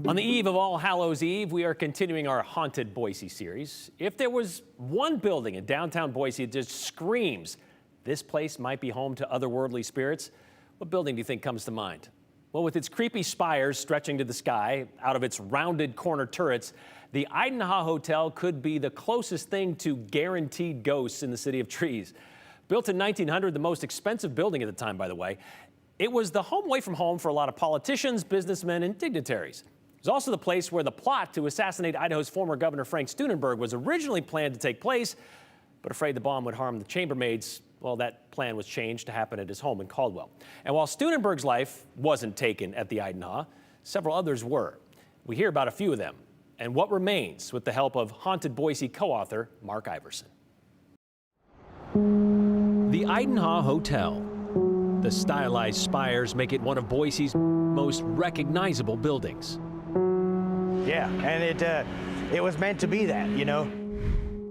On the eve of All Hallows Eve, we are continuing our Haunted Boise series. If there was one building in downtown Boise that just screams, this place might be home to otherworldly spirits, what building do you think comes to mind? Well, with its creepy spires stretching to the sky out of its rounded corner turrets, the Idanha Hotel could be the closest thing to guaranteed ghosts in the city of trees. Built in 1900, the most expensive building at the time, by the way, it was the home away from home for a lot of politicians, businessmen, and dignitaries. It was also the place where the plot to assassinate Idaho's former governor Frank Steunenberg was originally planned to take place, but afraid the bomb would harm the chambermaids, well, that plan was changed to happen at his home in Caldwell. And while Steunenberg's life wasn't taken at the Idanha, several others were. We hear about a few of them and what remains with the help of Haunted Boise co-author Mark Iverson. The Idanha Hotel. The stylized spires make it one of Boise's most recognizable buildings. Yeah, and it was meant to be that, you know.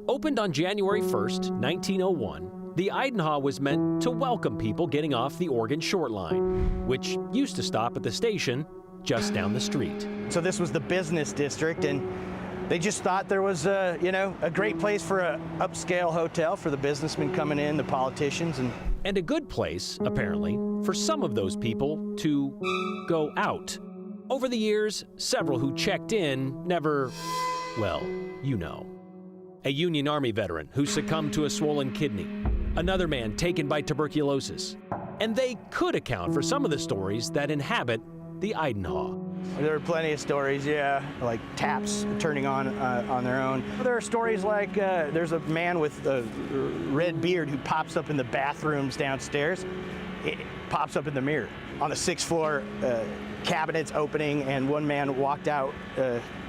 Opened on January 1st, 1901, the Idanha was meant to welcome people getting off the Oregon Short Line, which used to stop at the station just down the street. So this was the business district, and they just thought there was a great place for an upscale hotel for the businessmen coming in, the politicians, and a good place, apparently, for some of those people to go out. Over the years, several who checked in never, well, you know. A Union Army veteran who succumbed to a swollen kidney. Another man taken by tuberculosis. And they could account for some of the stories that inhabit the Idanha. There are plenty of stories, yeah, like taps turning on their own. There are stories like there's a man with a red beard who pops up in the bathrooms downstairs. It pops up in the mirror. On the 6th floor, cabinets opening, and one man walked out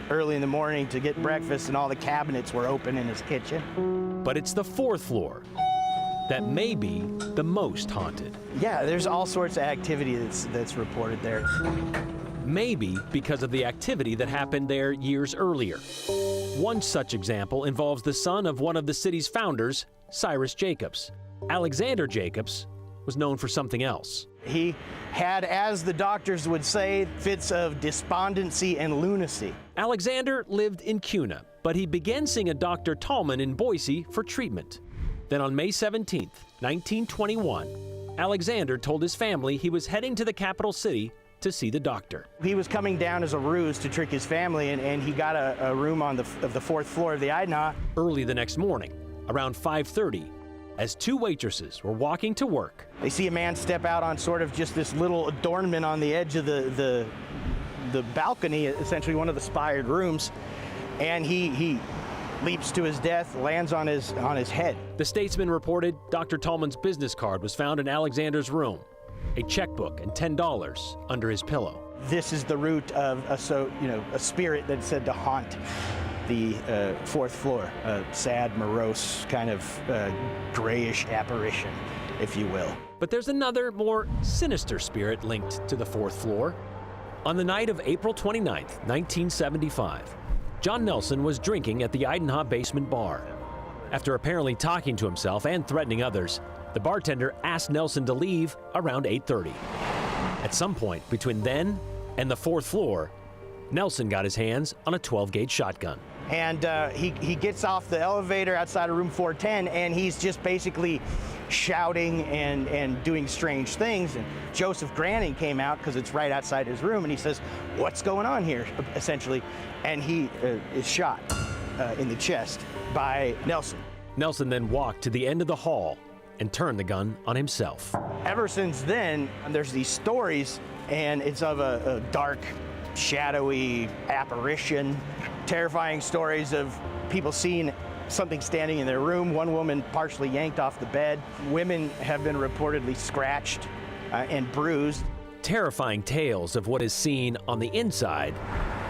early in the morning to get breakfast, and all the cabinets were open in his kitchen. But it's the 4th floor that may be the most haunted. Yeah, there's all sorts of activity that's reported there. Maybe because of the activity that happened there years earlier. One such example involves the son of one of the city's founders, Cyrus Jacobs. Alexander Jacobs was known for something else. He had, as the doctors would say, fits of despondency and lunacy. Alexander lived in Kuna, but he began seeing a Dr. Tallman in Boise for treatment. Then on May 17, 1921, Alexander told his family he was heading to the capital city to see the doctor. He was coming down as a ruse to trick his family, and he got a room on the 4th floor of the Idanha. Early the next morning, around 5:30, as two waitresses were walking to work, they see a man step out on sort of just this little adornment on the edge of the balcony, essentially one of the spired rooms, and he leaps to his death, lands on his head. The Statesman reported Dr. Tallman's business card was found in Alexander's room, a checkbook and $10 under his pillow. This is the root of a spirit that's said to haunt the 4th floor, a sad, morose, kind of grayish apparition, if you will. But there's another, more sinister spirit linked to the 4th floor. On the night of April 29th, 1975, John Nelson was drinking at the Idanha basement bar. After apparently talking to himself and threatening others, the bartender asked Nelson to leave around 8:30. At some point between then and the 4th floor, Nelson got his hands on a 12-gauge shotgun. And he gets off the elevator outside of room 410, and he's just basically shouting and doing strange things. And Joseph Granning came out, because it's right outside his room, and he says, "What's going on here?" essentially. And he is shot in the chest by Nelson. Nelson then walked to the end of the hall and turned the gun on himself. Ever since then, there's these stories, and it's of a dark, shadowy apparition, terrifying stories of people seeing something standing in their room, one woman partially yanked off the bed. Women have been reportedly scratched and bruised. Terrifying tales of what is seen on the inside,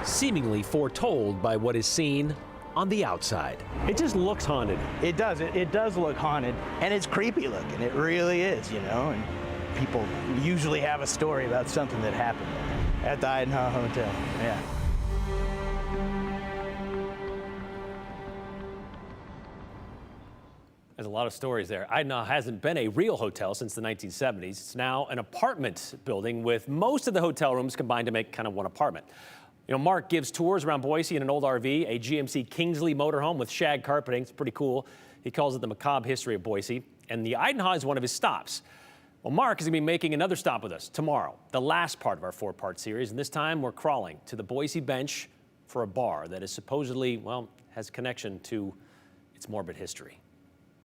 seemingly foretold by what is seen on the outside. It just looks haunted. It does. It does look haunted, and it's creepy looking. It really is, you know, and people usually have a story about something that happened at the Idanha Hotel. Yeah. There's a lot of stories there. Idanha hasn't been a real hotel since the 1970s. It's now an apartment building with most of the hotel rooms combined to make kind of one apartment. Mark gives tours around Boise in an old RV, a GMC Kingsley motorhome with shag carpeting. It's pretty cool. He calls it the macabre history of Boise. And the Idanha is one of his stops. Well, Mark is going to be making another stop with us tomorrow, the last part of our 4-part series. And this time we're crawling to the Boise bench for a bar that is supposedly, well, has connection to its morbid history.